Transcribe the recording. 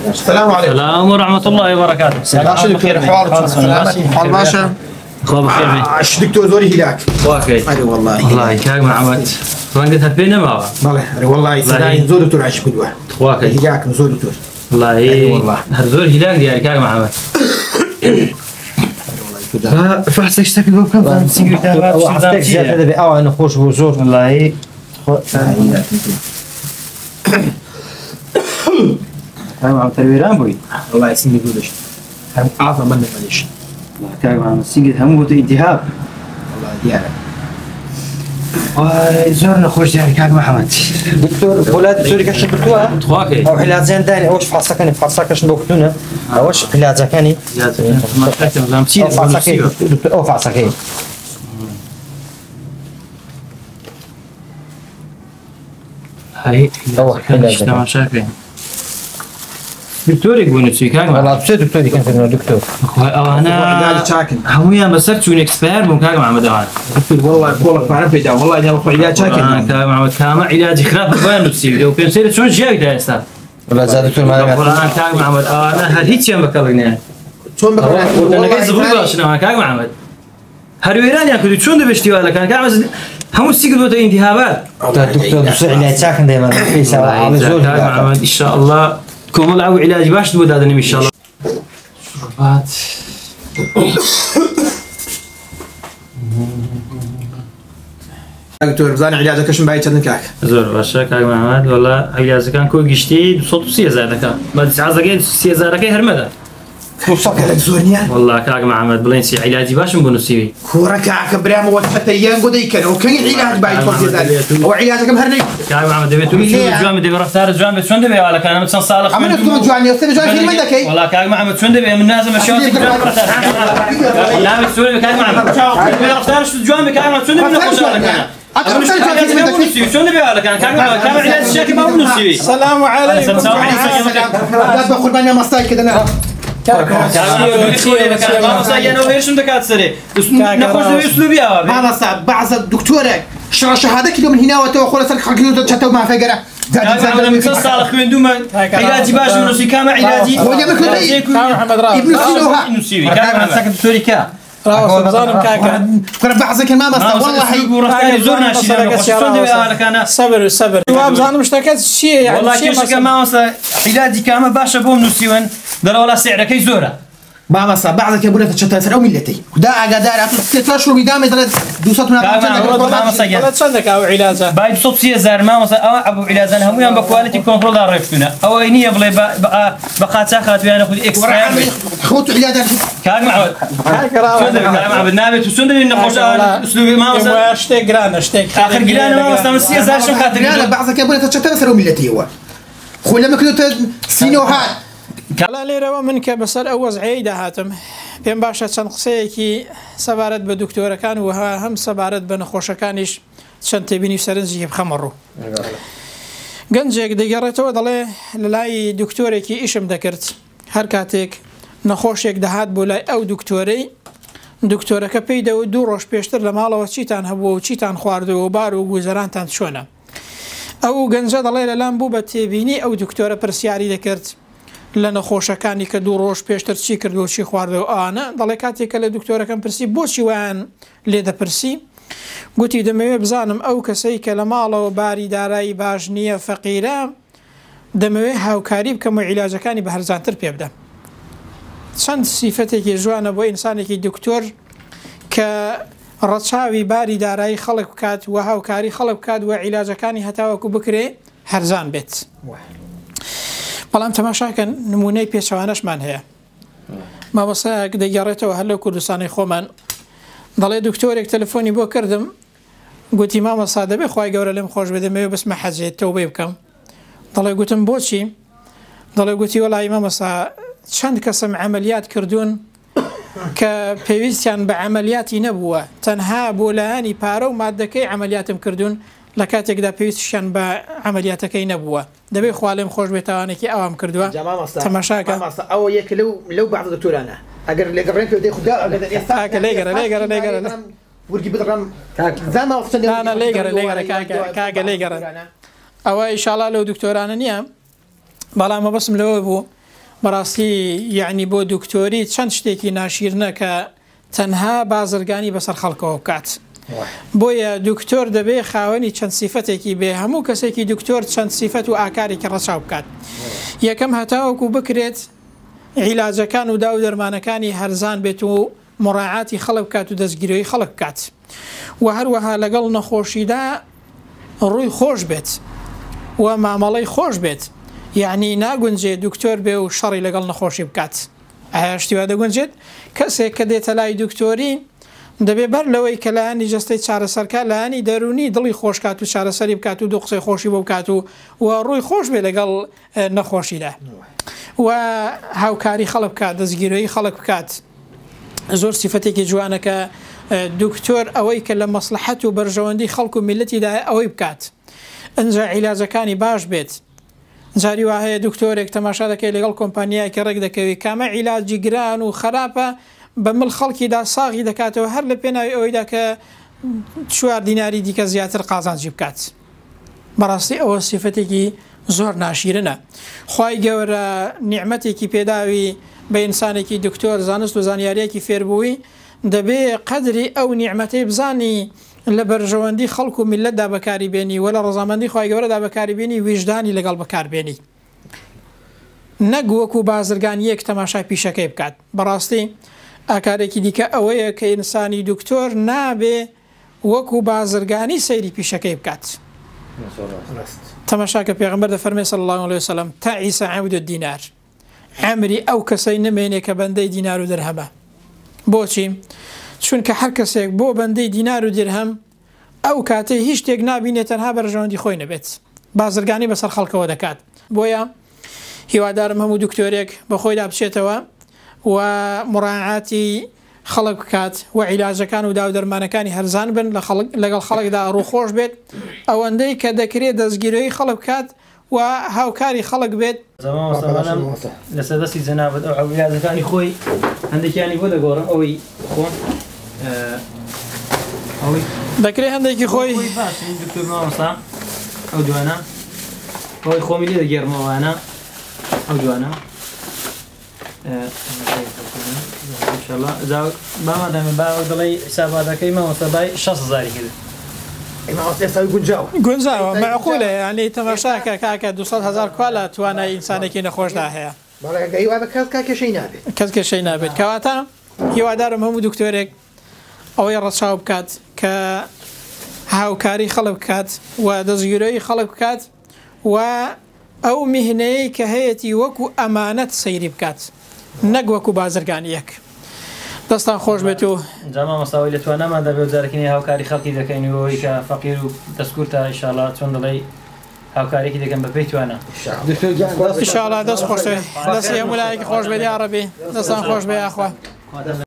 السلام عليكم. السلام ورحمة الله وبركاته. باشا بخير حال باشا. خو بخير. اش دكتور زوري هلاك. واكي. اي والله. والله كاك معمد. رنقتها فينا ما. والله سناين زور دكتور عايش كدوه. واكي. هلاك زور دكتور. والله هرزور هلاك ديالك كاك معمد. فحصك اشتكي بو كم وحصتك زيادة بأوى نخوش بوزور والله كاك معمد ترويران بوي. والله سنجي بودش هم عافى من ماليش والله كاك معمد سنجد همو التهاب. والله ديالك زور نخوش ديالك كاك محمد دكتور فولاد دكتوري كاش بكتوها واكي. أو حلات زين داني أوش فحصكني فحصكش بوكتونا أوش حلات زكاني ما تحتم زامتي. أو فحصكي دكتور أو فحصكي هاي حلاج تمام شاكرين. دكتور يقول نفسي كاك والله بس دكتوري كان في دكتور أنا همويا مسكت شو إكسبير بمكاك معمد أنا. والله بقولك ما عرفت ده والله انا اخو علاج شاكن كاك معمد كامل علاج خراب بين نفسي لو كان سير شو جاي ده استاذ. والله زاد دكتور ما والله كاك معمد أنا هذيك شيء بكلمني. شلون بقول أنا قاعد زبون باشنا كاك معمد. هرويران ياكل شلون دبشتي ولا كان كاك بس هم السجن وده انتهابات. دكتور بس علاج ساكن دائما في سوا على زور كاك معمد إن شاء الله كم الله علاج علاج باش تبود هذا إن شاء الله. شربات. دكتور زان علاجك شنو باي تنكاك زور باشا كاك محمد والله علاج كان كو قشتي صوت سيزارك ما تسعزك سيزارك هرمدا وصلك لك زورنيا والله كاك محمد بلينسي علاجي باش نبونسي كورك برام وحتى يانغو ديكن وكان علاج باي تفضل او علاجك مهرني كاك محمد دبي تقول جوام دبي رفتار جوام شلون دبي ولا كان مثلا صالح عملت كم جواني استاذ جواني من ذاك والله كاك محمد شلون دبي من لازم اشوفك لا بتسوي كاك محمد دبي رفتار شو جوام كاك محمد شلون دبي نخش ولا كان كان علاج الشاكي ما بنسوي. السلام عليكم. لا باخذ بنا مصاي كذا انا ما صعب بعض الدكتورة شهادة كده من هنا وتأخذ سلك حقيقة تشتوا مع فجرة. أنا متصل خوين دوما علاجي باش ونسي كام علاجي. هو جاب لك محمد راو. ابن سينوها. نسوي كام سكت دكتوري كا. راو ظالم كاكا. كنا بعض كلمة ما صار والله زورنا شيء. صبر. جواب ظالم اشتكت شيء يعني. والله كيش كمان وصل علاجي كام باش أبوم نسيون ده ولا سعره كي زورة. ما صار بعض كبولة تشتت فرق ملتي. وده قدر تطلع بيدام إذا دوستنا. ما صار. لا تصدق أو علاجه. بايد صوت سيزار ما وصل أبو علاجنا هم يوم بكواليتي كنترول عرفتنا. أو إني أبغى بقات ساخات ويانا خذ إكس. خوت علاجه. كاك معود. كاك معود نابت وسند إنه خوش أسلوبي ما وصل. اشتاق جران آخر جران ما وصل من سيزار شو خاطر. لا بعض كبولة تشتت فرق ملتي هو. خلنا مكنو سينوهات. لا ليرة منك بس الأوز عيدة هاتم بين باشا تنقصيكي سبارت بدكتورة كان وها هم سبارت بنخوش كانش شنت بيني سرنجي بخمره جنجك دقرته ضله للاي دكتورك إيش مذكرت هركاتك نخوشك دهات بولاي أو دكتورة كبيدة ودوروش بيشتر لماله وشيتان هبو وشيتان خواردو وبارو وزران تان شونا أو جنجة ضله للان بوبة بيني أو دكتورة برسياري ذكرت لنا خوشەکانی کە دوو ڕۆژ پێشتر چی کردو چی خواردەوە ئانە دەڵێ کاتێکە لە دکتۆرەکەم پرسی بۆچی ویان لێ دەپرسی گوتی دەمەوێت بزانم ئەو کەسەی کە لە ماڵەوە باری دارایی باش نییە فەقیرە دەمەوێت هاوکاری بکەم و عیلاجەکانی بە هەرزانتر پێ بدەم چەند سیفەتێکی جوانە بۆ ئینسانێکی دکتۆر کە ڕەچاوی باری دارایی خەڵک بکات و هاوکاری خەڵک بکات و عیلاجەکانی هەتاوەکو بکرێ هەرزان بێت بەڵام تەماشاکە نمونەی پێچەوانەشمان هەیە مامۆستایەک دەگەڕێتەوە هەر لەو کوردستانی خۆمان دەڵێ دکتۆرێک تەلەفۆنی بۆ کردم گوتی مامۆستا دەبێ خوای گەورە لێم خۆش بێ دەمەوێت بسمە حەجێت تەوبەی بکەم دەڵێ گوتم بۆچی دەڵێ گوتی وەڵی مامۆستا چەند کەسم عەمەلیات کردوون کە پێویستیان بە عەمەلیاتی نەبووە تەنها بۆ لایەنی پارە و مادەکەی عەمەلیاتم کردوون لە کاتێکدا پێویستیان بە عەمەلیاتەکەی نەبووە دەبێ خوا لێم خۆش بێتەوانێکی ئەوام کردووە تەماشاکە ئەو یەک لەو بعض دکتۆرانە ئەگەر لێگەڕێن پێ دەی خوددا ئەگەر ئێستا لێگەرە ورگی بدڕم زاما وەختە لێگەرە کاگە لێگەرە ئەوە ئینشاڵڵا لەو دکتۆرانە نییە بەڵام مەبەستم لەوە بوو بەڕاستی یعنی بۆ دکتۆری چەند شتێکی ناشیرنە کە تەنها بازرگانی بەسەر خەڵکەوە بکات بۆیە دکتۆر دەبێ خاوەنی چەند سیفەتێکی بێ هەموو کەسێکی دکتۆر چەند سیفەت و ئاکارێکی ڕەچاو بکات یەکەم هەتاوەکو بکرێت عیلاجەکان و دا و دەرمانەکانی هەرزان بێت و مڕاعاتی خەڵک بکات و دەستگیرۆی خەڵک بکات و هەروەها لەگەڵ نەخۆشیدا ڕووی خۆش بێت و مامەڵەی خۆش بێت یعنی ناگونجێ دکتۆر بێ و شەڕی لەگەڵ نەخۆشی بکات ئایا شتیوا دەگونجێت کەسێک کە دێتە لای دکتۆری دەبێ بەر لەوەی کە لایانی جەستەی چارەسەرکە لایانی دەرونی دڵی خۆشکات و چارەسەری بکات و دو قسەی خۆشی بۆ بکات و ڕووی خۆش بێ لەگەڵ نەخۆشیدا و هاوکاری خەڵک بکات دەستگیرۆی خەڵک بکات زۆر سیفەتێکی جوانەکە دکتۆر ئەوەی کە لە مەسلحەت و بەرژەوەندی خەڵک و میلەتیدا ئەوەی بکات ئەنجا عیلاجەکانی باش بێت جاری وا هەیە دکتۆرێک تەماشا دەکەی لەگەڵ کۆمپانیایەکی ڕێک دەکەوی کامە عیلاجی گران و خراپە بە مڵ خەڵکیدا ساغی دەکاتەوە هەر لە پێناوی ئەوەیدا کە 4 دیناری دیکە زیاتر قازانجی بکات بەڕاستی ئەوە سیفەتێکی زۆر ناشیرنە خوای گەورە نیعمەتێکی پێداوی بە ئینسانێکی دکتۆر زانست و زانیاریەکی فێربووی دەبێ قەدری ئەو نیعمەتەی بزانی لە بەرژەوەندی خەڵک و میلەتدا بەکاری بێنی و لە ڕەزامەندی خوای گەورەدا بەکاری بێنی ویژدانی لەگەڵ بەکاربێنی نەک وەکو بازرگانیەک تەماشای پیشەکەی بکات بەڕاستی ئاکارێکی دیکە ئەوەیە کە ئینسانی دکتۆر نابێ وەکو بازرگانی سەیری پیشەکەی بکات تەماشاکە پێغەمبەر دەفەرمێ صلی الله علیه وسلم تعیس عود الدینار عمری ئەو کەسەی نمێنێ کە بەندەی دینار و درهەمە بۆچی چونکە هەر کەسێک بۆ بەندەی دینار و درهەم ئەو کاتێ هیچ شتێک نابینێت تەنها بەرژەوەندی خۆی نەبێت بازرگانی بەسەر خەڵکەوە دەکات بۆیە هیوادارم هەموو دکتۆرێک بە خۆیدا بچێتەوە و مڕاعاتی خەڵک بکات و عیلاجەکان و داو دەرمانەکانی هەرزان بن لەگەڵ خەڵکدا ڕووخۆش بێت ئەوەندەی کە دەکرێت دەستگیرۆی خەڵک بکات و هاوکاری خەڵک بێت لەسەر دەستی جەنابەت ئەو عیلاجەکانی خۆی هەندێکیانی بۆ دەگۆڕم ئەوەی خۆن ئەوەی دەکرێت هەندێکی خۆی دکتۆر مامۆستا ئەو دوانە ئەوەی خۆمی لێ دەگێڕمەوانە ئەو دوانە بامادەمە باوە دڵی حساباتەکەی مامۆستا بای 6,000 کرد گونجاوە معقولە ینی تەماشاکە کاکە 200,000 کوالا توانای ئینسانێکی نەخۆشدا هەیە کەس کێشەی نابێت کەواتە هیوادارم هەموو دکتۆرێک ئەوەی ڕەچاو بکات کە هاوکاری خەڵک بکات و دەستگیرۆی خەڵک بکات و ئەو میهنەیە کە هەیەی وەکو ئەمانەت سەیری بکات نەک وەکو بازرگانیەک دەستان خۆش بێت و جاما مەساوی لە توانەمان دەبێت جارەکەی هاوکاری خەڵکی دەکەین و ئەوەی کە فەقیر و دەستکورتە ئینشاءڵڵا چۆن دەڵێ هاوکارێکی دەکەن بە پێی توانە ئینشاءڵڵا دەست خۆش دەستی هەموو لایەکی خۆش بێت یا ڕەبی دەستان خۆش بێ یاخوا